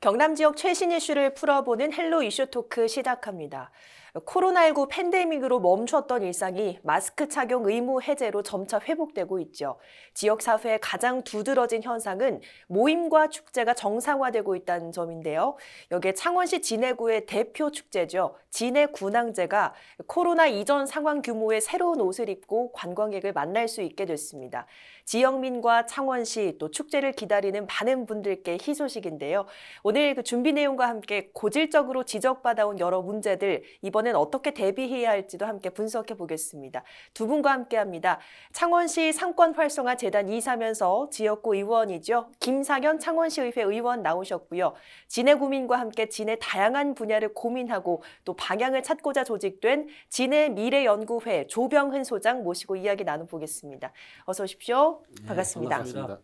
경남 지역 최신 이슈를 풀어보는 헬로 이슈 토크 시작합니다. 코로나19 팬데믹으로 멈췄던 일상이 마스크 착용 의무 해제로 점차 회복되고 있죠. 지역 사회의 가장 두드러진 현상은 모임과 축제가 정상화되고 있다는 점인데요. 여기에 창원시 진해구의 대표 축제죠. 진해군항제가 코로나 이전 상황 규모의 새로운 옷을 입고 관광객을 만날 수 있게 됐습니다. 지역민과 창원시 또 축제를 기다리는 많은 분들께 희소식인데요. 오늘 그 준비 내용과 함께 고질적으로 지적받아온 여러 문제들 이번엔 어떻게 대비해야 할지도 함께 분석해 보겠습니다. 두 분과 함께합니다. 창원시 상권 활성화 재단 이사면서 지역구 의원이죠. 김상현 창원시의회 의원 나오셨고요. 진해구민과 함께 진해 다양한 분야를 고민하고 또 방향을 찾고자 조직된 진해 미래연구회 조병흔 소장 모시고 이야기 나눠보겠습니다. 어서 오십시오. 반갑습니다. 반갑습니다.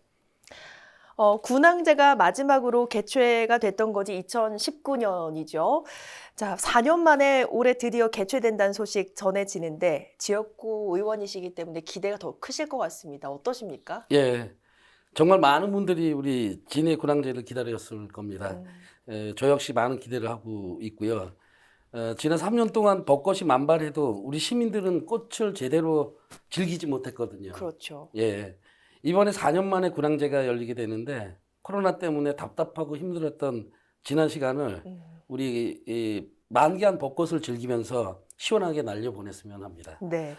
군항제가 마지막으로 개최가 됐던 거지 2019년이죠. 자, 4년 만에 올해 드디어 개최된다는 소식 전해지는데 지역구 의원이시기 때문에 기대가 더 크실 것 같습니다. 어떠십니까? 예, 정말 많은 분들이 우리 진해 군항제를 기다렸을 겁니다. 저 역시 많은 기대를 하고 있고요. 지난 3년 동안 벚꽃이 만발해도 우리 시민들은 꽃을 제대로 즐기지 못했거든요. 그렇죠. 예, 이번에 4년 만에 군항제가 열리게 되는데 코로나 때문에 답답하고 힘들었던 지난 시간을 우리 이 만개한 벚꽃을 즐기면서 시원하게 날려보냈으면 합니다. 네.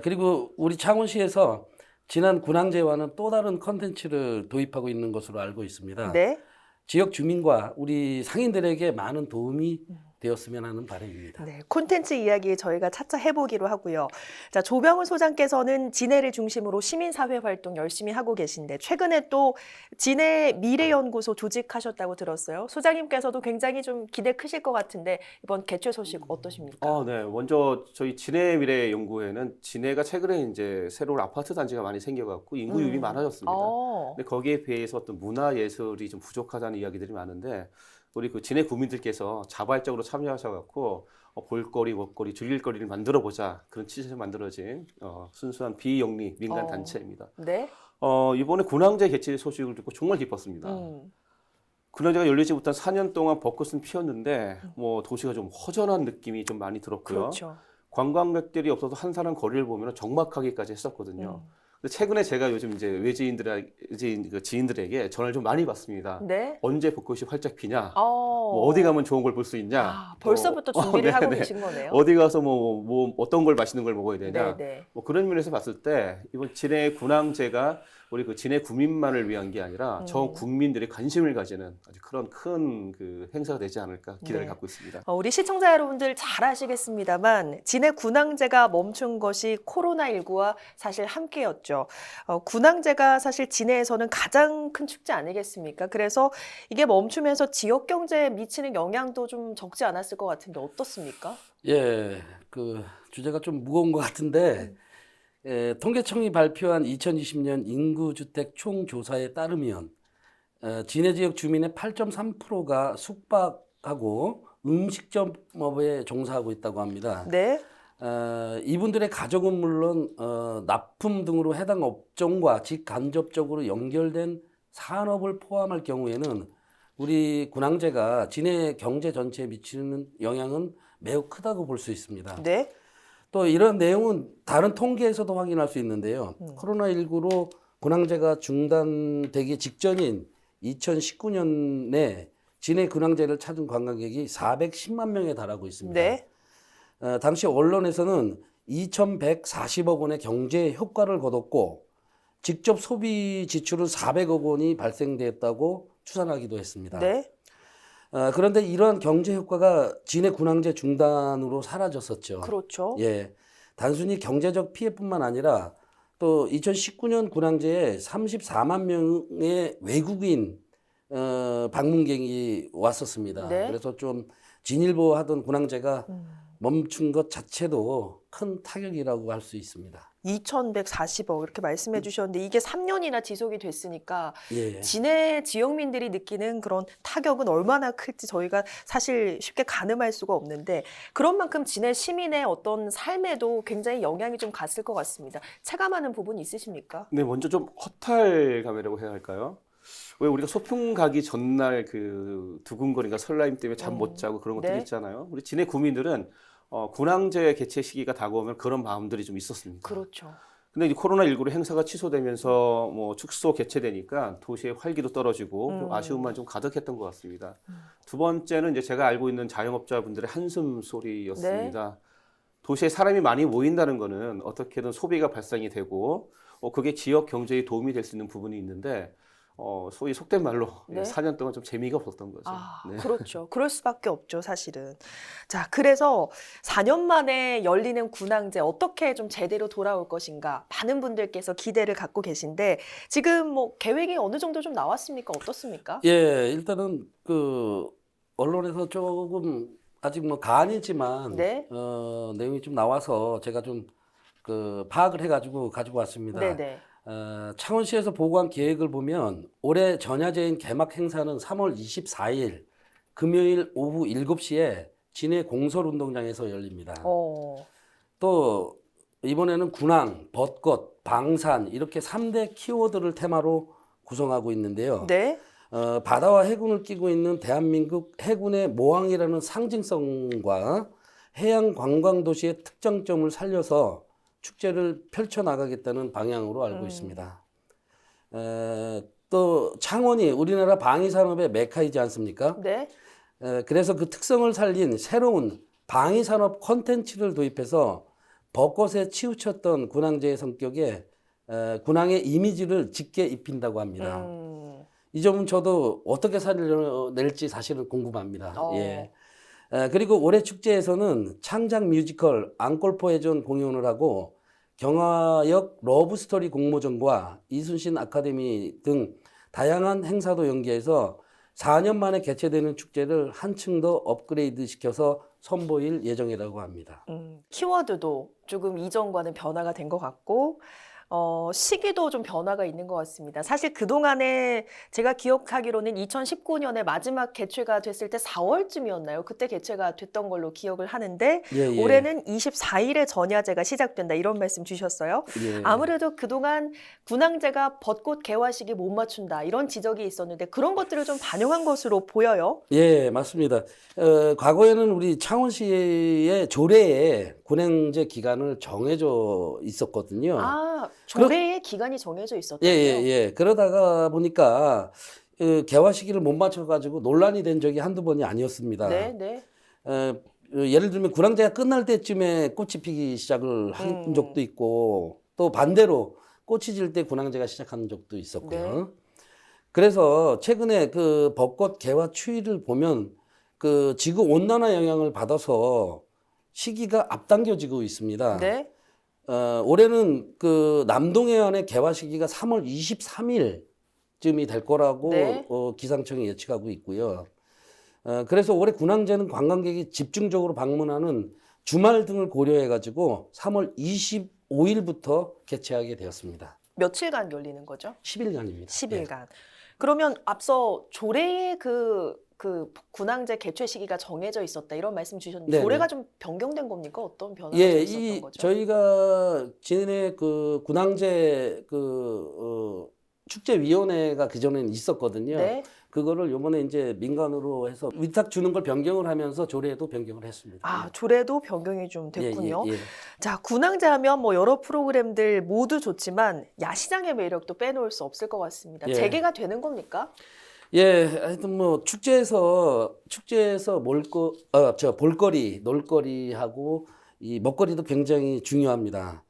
그리고 우리 창원시에서 지난 군항제와는 또 다른 컨텐츠를 도입하고 있는 것으로 알고 있습니다. 네. 지역 주민과 우리 상인들에게 많은 도움이 되었으면 하는 바람입니다. 네, 콘텐츠 이야기 저희가 차차 해보기로 하고요. 자, 조병훈 소장께서는 진해를 중심으로 시민사회 활동 열심히 하고 계신데 최근에 또 진해 미래연구소 조직하셨다고 들었어요. 소장님께서도 굉장히 좀 기대 크실 것 같은데 이번 개최 소식 어떠십니까? 네. 먼저 저희 진해 미래 연구회는 진해가 최근에 이제 새로운 아파트 단지가 많이 생겨갖고 인구 유입이 많아졌습니다. 근데 거기에 비해서 어떤 문화 예술이 좀 부족하다는 이야기들이 많은데 우리 그 진해 구민들께서 자발적으로 참여하셔갖고 볼거리, 먹거리, 즐길거리를 만들어 보자 그런 취지에서 만들어진 순수한 비영리 민간 단체입니다. 네. 이번에 군항제 개최 소식을 듣고 정말 기뻤습니다. 군항제가 열리지부터 4년 동안 벚꽃은 피었는데 뭐 도시가 좀 허전한 느낌이 좀 많이 들었고요. 그렇죠. 관광객들이 없어서 한 사람 거리를 보면 적막하기까지 했었거든요. 근데 최근에 제가 요즘 이제 지인들에게 전화를 좀 많이 받습니다. 네. 언제 벚꽃이 활짝 피냐? 뭐 어디 가면 좋은 걸 볼 수 있냐? 아, 벌써부터 준비를 하고 네네. 계신 거네요. 어디 가서 뭐 어떤 걸 맛있는 걸 먹어야 되냐? 네. 뭐 그런 면에서 봤을 때 이번 진해 군항제가 우리 그 진해 구민만을 위한 게 아니라 전 국민들이 관심을 가지는 아주 그런 큰 그 행사가 되지 않을까 기대를 네. 갖고 있습니다. 우리 시청자 여러분들 잘 아시겠습니다만 진해 군항제가 멈춘 것이 코로나19와 사실 함께였죠. 군항제가 사실 진해에서는 가장 큰 축제 아니겠습니까? 그래서 이게 멈추면서 지역 경제에 미치는 영향도 좀 적지 않았을 것 같은데 어떻습니까? 예, 그 주제가 좀 무거운 것 같은데 통계청이 발표한 2020년 인구주택 총조사에 따르면 진해 지역 주민의 8.3%가 숙박하고 음식점업에 종사하고 있다고 합니다. 네. 이분들의 가족은 물론 납품 등으로 해당 업종과 직간접적으로 연결된 산업을 포함할 경우에는 우리 군항제가 진해 경제 전체에 미치는 영향은 매우 크다고 볼 수 있습니다. 네. 또 이런 내용은 다른 통계에서도 확인할 수 있는데요. 코로나19로 군항제가 중단되기 직전인 2019년에 진해 군항제를 찾은 관광객이 410만 명에 달하고 있습니다. 네. 당시 언론에서는 2,140억 원의 경제 효과를 거뒀고 직접 소비 지출은 400억 원이 발생됐다고 추산하기도 했습니다. 네. 그런데 이러한 경제 효과가 진해 군항제 중단으로 사라졌었죠. 그렇죠. 예, 단순히 경제적 피해뿐만 아니라 또 2019년 군항제에 34만 명의 외국인 방문객이 왔었습니다. 네. 그래서 좀 진일보 하던 군항제가 멈춘 것 자체도 큰 타격이라고 할 수 있습니다. 2,140억 이렇게 말씀해 주셨는데 이게 3년이나 지속이 됐으니까 예. 진해 지역민들이 느끼는 그런 타격은 얼마나 클지 저희가 사실 쉽게 가늠할 수가 없는데 그런 만큼 진해 시민의 어떤 삶에도 굉장히 영향이 좀 갔을 것 같습니다. 체감하는 부분 있으십니까? 네, 먼저 좀 허탈감이라고 해야 할까요? 왜 우리가 소풍 가기 전날 그 두근거림과 설렘 때문에 잠 못 자고 그런 것들이 네. 있잖아요. 우리 진해 구민들은 군항제 개최 시기가 다가오면 그런 마음들이 좀 있었습니다. 그렇죠. 근데 이 코로나19로 행사가 취소되면서 뭐 축소 개최되니까 도시의 활기도 떨어지고 좀 아쉬움만 좀 가득했던 것 같습니다. 두 번째는 이제 제가 알고 있는 자영업자분들의 한숨 소리였습니다. 도시에 사람이 많이 모인다는 거는 어떻게든 소비가 발생이 되고 그게 지역 경제에 도움이 될 수 있는 부분이 있는데 소위 속된 말로 네. 4년 동안 좀 재미가 없었던 거죠. 네. 그렇죠. 그럴 수밖에 없죠, 사실은. 자, 그래서 4년 만에 열리는 군항제 어떻게 좀 제대로 돌아올 것인가 많은 분들께서 기대를 갖고 계신데 지금 뭐 계획이 어느 정도 좀 나왔습니까? 어떻습니까? 예, 일단은 그 언론에서 조금 아직 뭐 가안이지만 네. 내용이 좀 나와서 제가 좀 그 파악을 해가지고 가지고 왔습니다. 네네. 창원시에서 보고한 계획을 보면 올해 전야제인 개막 행사는 3월 24일 금요일 오후 7시에 진해 공설운동장에서 열립니다. 또 이번에는 군항, 벚꽃, 방산 이렇게 3대 키워드를 테마로 구성하고 있는데요. 네. 바다와 해군을 끼고 있는 대한민국 해군의 모항이라는 상징성과 해양 관광 도시의 특장점을 살려서 축제를 펼쳐나가겠다는 방향으로 알고 있습니다. 또 창원이 우리나라 방위산업의 메카이지 않습니까? 네. 그래서 그 특성을 살린 새로운 방위산업 콘텐츠를 도입해서 벚꽃에 치우쳤던 군항제의 성격에 군항의 이미지를 짙게 입힌다고 합니다. 이 점은 저도 어떻게 살려낼지 사실은 궁금합니다. 예. 그리고 올해 축제에서는 창작 뮤지컬 앙콜포해전 공연을 하고 경화역 러브스토리 공모전과 이순신 아카데미 등 다양한 행사도 연계해서 4년 만에 개최되는 축제를 한층 더 업그레이드 시켜서 선보일 예정이라고 합니다. 키워드도 조금 이전과는 변화가 된 것 같고 시기도 좀 변화가 있는 것 같습니다. 사실 그동안에 제가 기억하기로는 2019년에 마지막 개최가 됐을 때 4월쯤이었나요? 그때 개최가 됐던 걸로 기억을 하는데 예. 올해는 24일에 전야제가 시작된다 이런 말씀 주셨어요. 예. 아무래도 그동안 군항제가 벚꽃 개화식이 못 맞춘다 이런 지적이 있었는데 그런 것들을 좀 반영한 것으로 보여요. 예, 맞습니다. 과거에는 우리 창원시의 조례에 군항제 기간을 정해져 있었거든요. 조례의 기간이 정해져 있었다고요? 예. 그러다가 보니까 개화 시기를 못 맞춰가지고 논란이 된 적이 한두 번이 아니었습니다. 네. 예를 들면 군항제가 끝날 때쯤에 꽃이 피기 시작을 한 적도 있고 또 반대로 꽃이 질 때 군항제가 시작하는 적도 있었고요. 네. 그래서 최근에 그 벚꽃 개화 추이를 보면 그 지구 온난화 영향을 받아서 시기가 앞당겨지고 있습니다. 네. 올해는 그 남동해안의 개화 시기가 3월 23일쯤이 될 거라고 네. 기상청이 예측하고 있고요. 그래서 올해 군항제는 관광객이 집중적으로 방문하는 주말 등을 고려해가지고 3월 25일부터 개최하게 되었습니다. 며칠간 열리는 거죠? 10일간입니다. 10일간. 그러면 앞서 조례의 그 군항제 개최 시기가 정해져 있었다 이런 말씀 주셨는데 네, 조례가 네. 좀 변경된 겁니까? 어떤 변화가 예, 좀 있었던 거죠? 저희가 진해 그 군항제 축제위원회가 그전에는 있었거든요. 네. 그거를 요번에 이제 민간으로 해서 위탁 주는 걸 변경을 하면서 조례에도 변경을 했습니다. 조례도 조례도 변경이 좀 됐군요. 예. 자, 군항제 하면 뭐 여러 프로그램들 모두 좋지만 야시장의 매력도 빼놓을 수 없을 것 같습니다. 예. 재개가 되는 겁니까? 예, 하여튼 뭐 축제에서 볼거리, 놀거리하고 이 먹거리도 굉장히 중요합니다.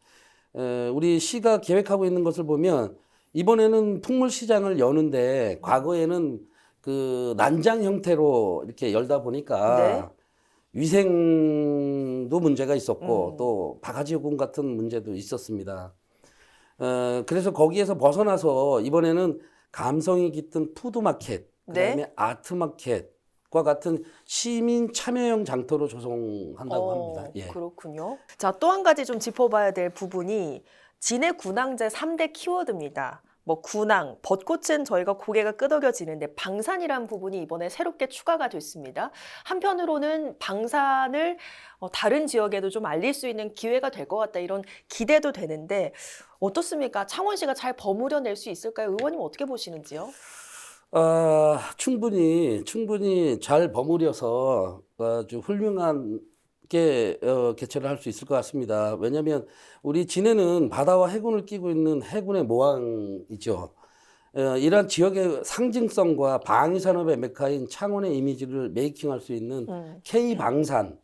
우리 시가 계획하고 있는 것을 보면 이번에는 풍물시장을 여는데 과거에는 그 난장 형태로 이렇게 열다 보니까 위생도 문제가 있었고 또 바가지 요금 같은 문제도 있었습니다. 그래서 거기에서 벗어나서 이번에는 감성이 깃든 푸드마켓, 그다음에 아트마켓과 같은 시민 참여형 장터로 조성한다고 합니다. 예. 그렇군요. 자, 또 한 가지 좀 짚어봐야 될 부분이 진해 군항제 3대 키워드입니다. 뭐 군항, 벚꽃은 저희가 고개가 끄덕여지는데 방산이라는 부분이 이번에 새롭게 추가가 됐습니다. 한편으로는 방산을 다른 지역에도 좀 알릴 수 있는 기회가 될 것 같다 이런 기대도 되는데 어떻습니까? 창원시가 잘 버무려낼 수 있을까요? 의원님 어떻게 보시는지요? 충분히 잘 버무려서 아주 훌륭하게 개최를 할 수 있을 것 같습니다. 왜냐하면 우리 진해는 바다와 해군을 끼고 있는 해군의 모항이죠. 이러한 지역의 상징성과 방위산업의 메카인 창원의 이미지를 메이킹할 수 있는 K방산,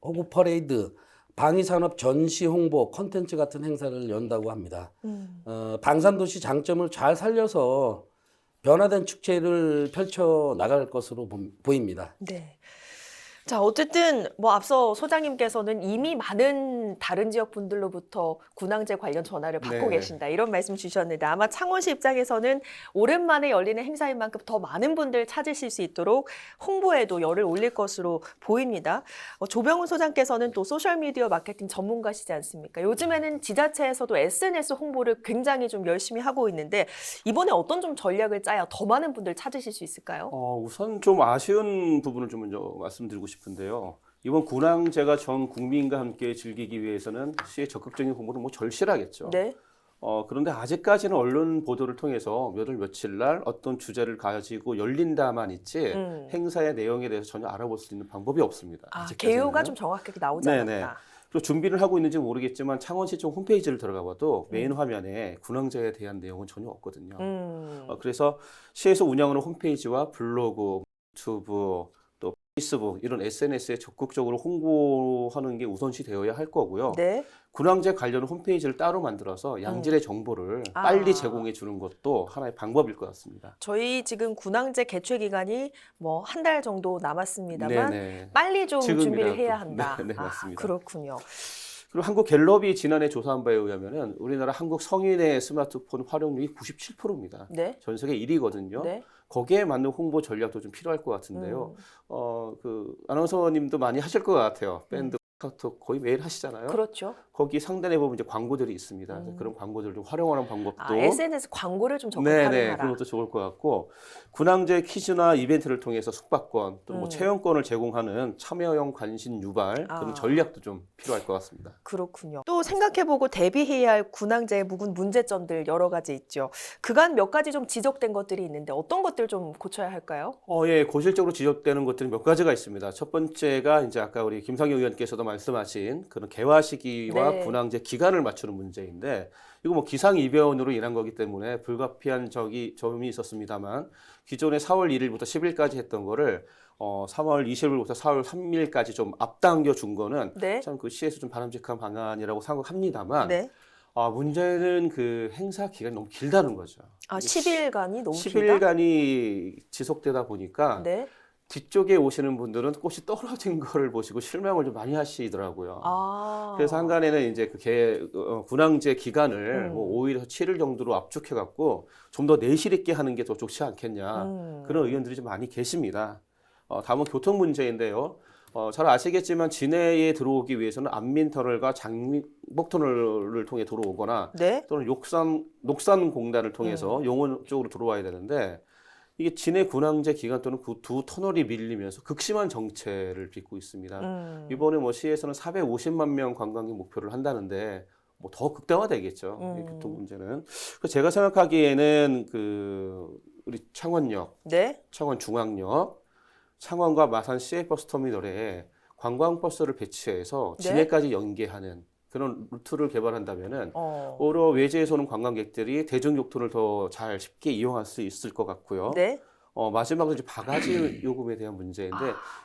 호구 퍼레이드, 방위산업 전시 홍보 콘텐츠 같은 행사를 연다고 합니다. 방산도시 장점을 잘 살려서 변화된 축제를 펼쳐 나갈 것으로 보입니다. 네. 자, 어쨌든 뭐 앞서 소장님께서는 이미 많은 다른 지역 분들로부터 군항제 관련 전화를 받고 네. 계신다 이런 말씀 주셨는데 아마 창원시 입장에서는 오랜만에 열리는 행사인 만큼 더 많은 분들 찾으실 수 있도록 홍보에도 열을 올릴 것으로 보입니다. 조병훈 소장께서는 또 소셜미디어 마케팅 전문가시지 않습니까? 요즘에는 지자체에서도 SNS 홍보를 굉장히 좀 열심히 하고 있는데 이번에 어떤 좀 전략을 짜야 더 많은 분들 찾으실 수 있을까요? 우선 좀 아쉬운 부분을 좀 먼저 말씀드리고 싶은데요. 이번 군항제가 전 국민과 함께 즐기기 위해서는 시의 적극적인 홍보를 뭐 절실하겠죠. 네. 그런데 아직까지는 언론 보도를 통해서 몇 월 며칠 날 어떤 주제를 가지고 열린다만 있지 행사의 내용에 대해서 전혀 알아볼 수 있는 방법이 없습니다. 아직까지는. 개요가 좀 정확하게 나오지 않았다. 그리고 준비를 하고 있는지 모르겠지만 창원시청 홈페이지를 들어가 봐도 메인 화면에 군항제에 대한 내용은 전혀 없거든요. 그래서 시에서 운영하는 홈페이지와 블로그, 유튜브, 또 페이스북 이런 SNS에 적극적으로 홍보하는 게 우선시 되어야 할 거고요. 네. 군항제 관련 홈페이지를 따로 만들어서 양질의 정보를 빨리 제공해 주는 것도 하나의 방법일 것 같습니다. 저희 지금 군항제 개최 기간이 뭐 한 달 정도 남았습니다만 네네. 빨리 좀 준비를 지금이라도. 해야 한다. 네, 맞습니다. 그렇군요. 그리고 한국갤럽이 지난해 조사한 바에 의하면은 우리나라 한국 성인의 스마트폰 활용률이 97%입니다. 네. 전 세계 1위거든요. 네. 거기에 맞는 홍보 전략도 좀 필요할 것 같은데요. 아나운서님도 많이 하실 것 같아요. 밴드 카톡 거의 매일 하시잖아요. 그렇죠. 거기 상단에 보면 이제 광고들이 있습니다. 그래서 그런 광고들을 좀 활용하는 방법도 SNS 광고를 좀 적극 네네, 활용하라. 그런 것도 좋을 것 같고 군항제 퀴즈나 이벤트를 통해서 숙박권 또 뭐 체험권을 제공하는 참여형 관심 유발 그런 전략도 좀 필요할 것 같습니다. 그렇군요. 또 생각해보고 대비해야 할 군항제의 묵은 문제점들 여러 가지 있죠. 그간 몇 가지 좀 지적된 것들이 있는데 어떤 것들 좀 고쳐야 할까요? 예, 고질적으로 지적되는 것들이 몇 가지가 있습니다. 첫 번째가 이제 아까 우리 김상경 의원께서도 말씀하신 그런 개화 시기와 네. 군항제 기간을 맞추는 문제인데 이거 뭐 기상이변으로 인한 거기 때문에 불가피한 점이 있었습니다만 기존에 4월 1일부터 10일까지 했던 거를 3월 20일부터 4월 3일까지 좀 앞당겨 준 거는 네. 참 그 시에서 좀 바람직한 방안이라고 생각합니다만 네. 문제는 그 행사 기간이 너무 길다는 거죠. 10일간이 너무 길다? 10일간이 지속되다 보니까 네. 뒤쪽에 오시는 분들은 꽃이 떨어진 거를 보시고 실망을 좀 많이 하시더라고요. 그래서 한간에는 이제 군항제 기간을 뭐 5일에서 7일 정도로 압축해갖고 좀 더 내실 있게 하는 게 더 좋지 않겠냐. 그런 의견들이 좀 많이 계십니다. 다음은 교통 문제인데요. 잘 아시겠지만 진해에 들어오기 위해서는 안민터널과 장목터널을 통해 들어오거나 네. 또는 녹산공단을 통해서 용원 쪽으로 들어와야 되는데 이게 진해 군항제 기간 동안 그 두 터널이 밀리면서 극심한 정체를 빚고 있습니다. 이번에 뭐 시에서는 450만 명 관광객 목표를 한다는데 뭐 더 극대화되겠죠. 이 교통 문제는. 그래서 제가 생각하기에는 우리 창원역, 네. 창원중앙역, 창원과 마산 시외버스 터미널에 관광버스를 배치해서 네. 진해까지 연계하는 그런 루트를 개발한다면은 오히려 외지에서 오는 관광객들이 대중교통을 더 잘 쉽게 이용할 수 있을 것 같고요. 네. 마지막으로 이제 바가지 요금에 대한 문제인데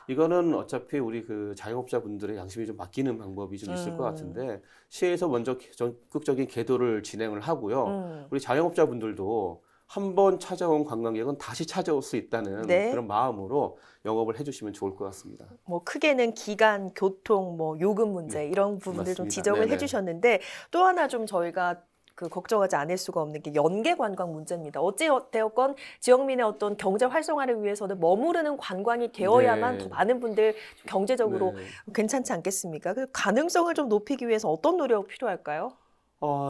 이거는 어차피 우리 그 자영업자분들의 양심이 좀 맡기는 방법이 좀 있을 것 같은데 시에서 먼저 적극적인 계도를 진행을 하고요. 우리 자영업자분들도 한 번 찾아온 관광객은 다시 찾아올 수 있다는 네. 그런 마음으로 영업을 해주시면 좋을 것 같습니다. 뭐 크게는 기간, 교통, 뭐 요금 문제 이런 부분들 좀 맞습니다. 지적을 네네. 해주셨는데 또 하나 좀 저희가 걱정하지 않을 수가 없는 게 연계 관광 문제입니다. 어찌 되었건 지역민의 어떤 경제 활성화를 위해서는 머무르는 관광이 되어야만 네. 더 많은 분들 좀 경제적으로 네. 괜찮지 않겠습니까? 그 가능성을 좀 높이기 위해서 어떤 노력 필요할까요?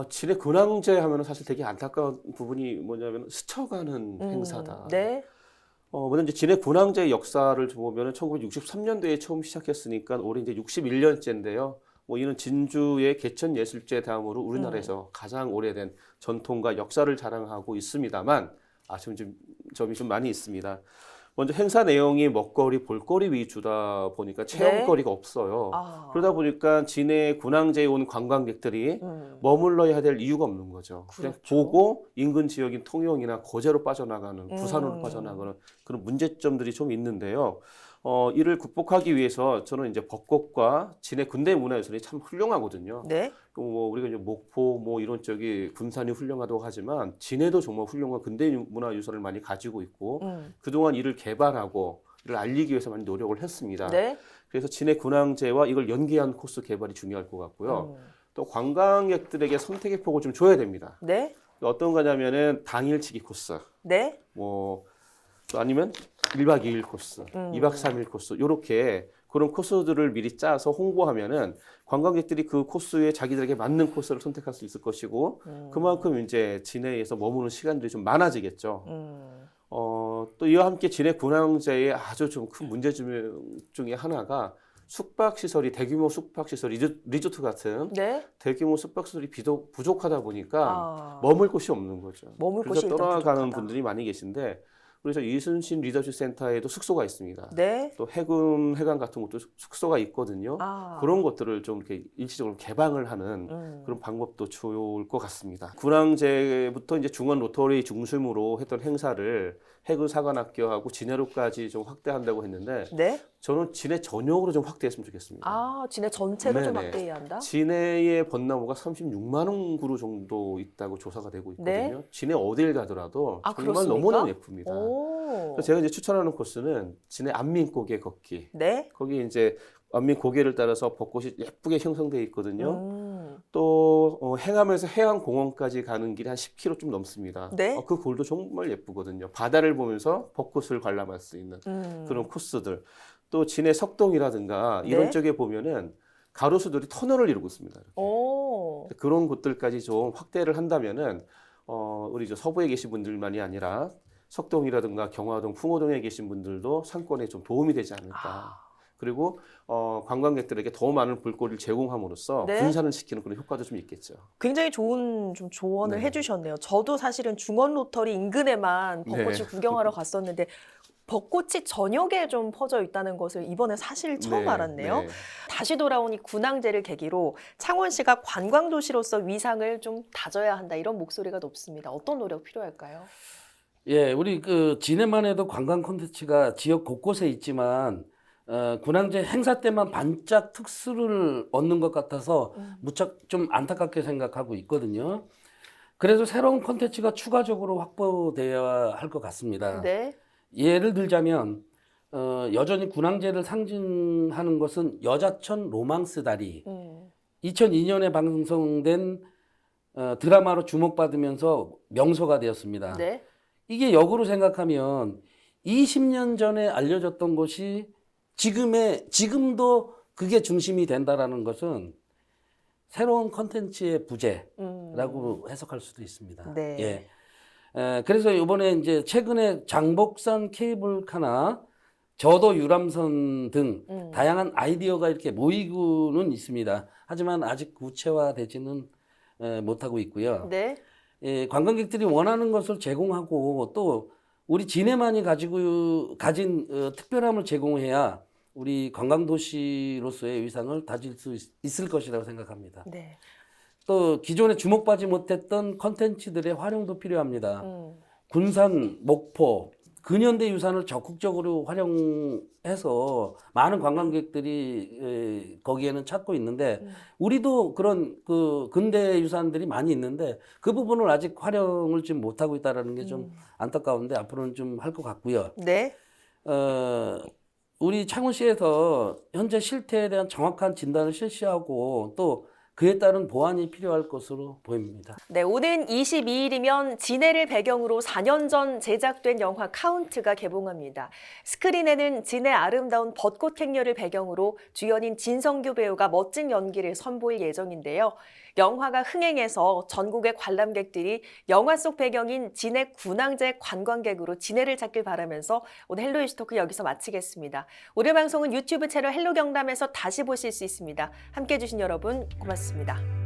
진해 군항제 하면은 사실 되게 안타까운 부분이 뭐냐면 스쳐가는 행사다. 네. 먼저 이제 진해 군항제 역사를 보면은 1963년도에 처음 시작했으니까 올해 이제 61년째인데요. 뭐 이는 진주의 개천예술제 다음으로 우리나라에서 가장 오래된 전통과 역사를 자랑하고 있습니다만 아쉬운 점이 좀 많이 있습니다. 먼저 행사 내용이 먹거리, 볼거리 위주다 보니까 체험거리가 없어요. 그러다 보니까 진해 군항제에 온 관광객들이 머물러야 될 이유가 없는 거죠. 그냥 보고 인근 지역인 통영이나 거제로 빠져나가는, 부산으로 빠져나가는 그런 문제점들이 좀 있는데요. 이를 극복하기 위해서 저는 이제 벚꽃과 진해 근대 문화유산이 참 훌륭하거든요. 네. 뭐 우리가 이제 목포 뭐 이런 쪽이 군산이 훌륭하다고 하지만 진해도 정말 훌륭한 근대 문화유산을 많이 가지고 있고 그동안 이를 개발하고 이를 알리기 위해서 많이 노력을 했습니다. 네. 그래서 진해 군항제와 이걸 연계한 코스 개발이 중요할 것 같고요. 또 관광객들에게 선택의 폭을 좀 줘야 됩니다. 네. 어떤 거냐면은 당일치기 코스, 네. 뭐 또 아니면 1박 2일 코스, 2박 3일 코스 이렇게 그런 코스들을 미리 짜서 홍보하면은 관광객들이 그 코스에 자기들에게 맞는 코스를 선택할 수 있을 것이고 그만큼 이제 진해에서 머무는 시간들이 좀 많아지겠죠. 또 이와 함께 진해 군항제의 아주 좀 큰 문제점 중에 하나가 숙박시설이 대규모 숙박시설, 리조트 같은 네. 대규모 숙박시설이 부족하다 보니까 머물 곳이 없는 거죠. 머물 그래서 곳이 일단 떠나가는 부족하다. 분들이 많이 계신데 그래서 이순신 리더십 센터에도 숙소가 있습니다. 네. 또 해관 같은 것도 숙소가 있거든요. 그런 것들을 좀 이렇게 일시적으로 개방을 하는 그런 방법도 좋을 것 같습니다. 군항제부터 이제 중원 로터리 중심으로 했던 행사를 해군 사관학교하고 진해로까지 좀 확대한다고 했는데 네. 저는 진해 전역으로 좀 확대했으면 좋겠습니다. 진해 전체로 좀 네네. 확대해야 한다? 진해의 벚나무가 36만 원 그루 정도 있다고 조사가 되고 있거든요. 네. 진해 어딜 가더라도 정말 그렇습니까? 너무너무 예쁩니다. 오. 그래서 제가 이제 추천하는 코스는 진해 안민고개 걷기. 네. 거기 이제 안민고개를 따라서 벚꽃이 예쁘게 형성되어 있거든요. 또 행하면서 해안공원까지 가는 길이 한 10km 좀 넘습니다. 네. 그 골도 정말 예쁘거든요. 바다를 보면서 벚꽃을 관람할 수 있는 그런 코스들. 또 진해 석동이라든가 이런 네. 쪽에 보면은 가로수들이 터널을 이루고 있습니다. 이렇게. 오. 그런 곳들까지 좀 확대를 한다면은 우리 저 서부에 계신 분들만이 아니라 석동이라든가 경화동, 풍호동에 계신 분들도 상권에 좀 도움이 되지 않을까. 그리고 관광객들에게 더 많은 볼거리를 제공함으로써 네. 분산을 시키는 그런 효과도 좀 있겠죠. 굉장히 좋은 좀 조언을 네. 해주셨네요. 저도 사실은 중원 로터리 인근에만 벚꽃을 네. 구경하러 갔었는데 벚꽃이 전역에 좀 퍼져 있다는 것을 이번에 사실 처음 네, 알았네요. 네. 다시 돌아온 이 군항제를 계기로 창원시가 관광도시로서 위상을 좀 다져야 한다 이런 목소리가 높습니다. 어떤 노력 필요할까요? 예, 우리 그 진해만 해도 관광 콘텐츠가 지역 곳곳에 있지만 군항제 행사 때만 반짝 특수를 얻는 것 같아서 무척 좀 안타깝게 생각하고 있거든요. 그래서 새로운 콘텐츠가 추가적으로 확보되어야 할 것 같습니다. 네. 예를 들자면 여전히 군항제를 상징하는 것은 여자천 로망스 다리. 2002년에 방송된 드라마로 주목받으면서 명소가 되었습니다. 네. 이게 역으로 생각하면 20년 전에 알려졌던 것이 지금도 그게 중심이 된다라는 것은 새로운 컨텐츠의 부재라고 해석할 수도 있습니다. 네. 예. 그래서 이번에 이제 최근에 장복선 케이블카나 저도 유람선 등 다양한 아이디어가 이렇게 모이고는 있습니다. 하지만 아직 구체화되지는 못하고 있고요. 네. 예, 관광객들이 원하는 것을 제공하고 또 우리 진해만이 가진 특별함을 제공해야 우리 관광도시로서의 위상을 다질 수 있을 것이라고 생각합니다. 네. 또 기존에 주목받지 못했던 컨텐츠들의 활용도 필요합니다. 군산, 목포, 근현대 유산을 적극적으로 활용해서 많은 관광객들이 거기에는 찾고 있는데 우리도 그런 그 근대 유산들이 많이 있는데 그 부분을 아직 활용을 좀 못하고 있다는 게 좀 안타까운데 앞으로는 좀 할 것 같고요. 네. 우리 창원시에서 현재 실태에 대한 정확한 진단을 실시하고 또 그에 따른 보완이 필요할 것으로 보입니다. 네, 오는 22일이면 진해를 배경으로 4년 전 제작된 영화 카운트가 개봉합니다. 스크린에는 진해 아름다운 벚꽃 행렬을 배경으로 주연인 진성규 배우가 멋진 연기를 선보일 예정인데요. 영화가 흥행해서 전국의 관람객들이 영화 속 배경인 진해 군항제 관광객으로 진해를 찾길 바라면서 오늘 헬로 이슈토크 여기서 마치겠습니다. 오늘 방송은 유튜브 채널 헬로 경남에서 다시 보실 수 있습니다. 함께해 주신 여러분 고맙습니다.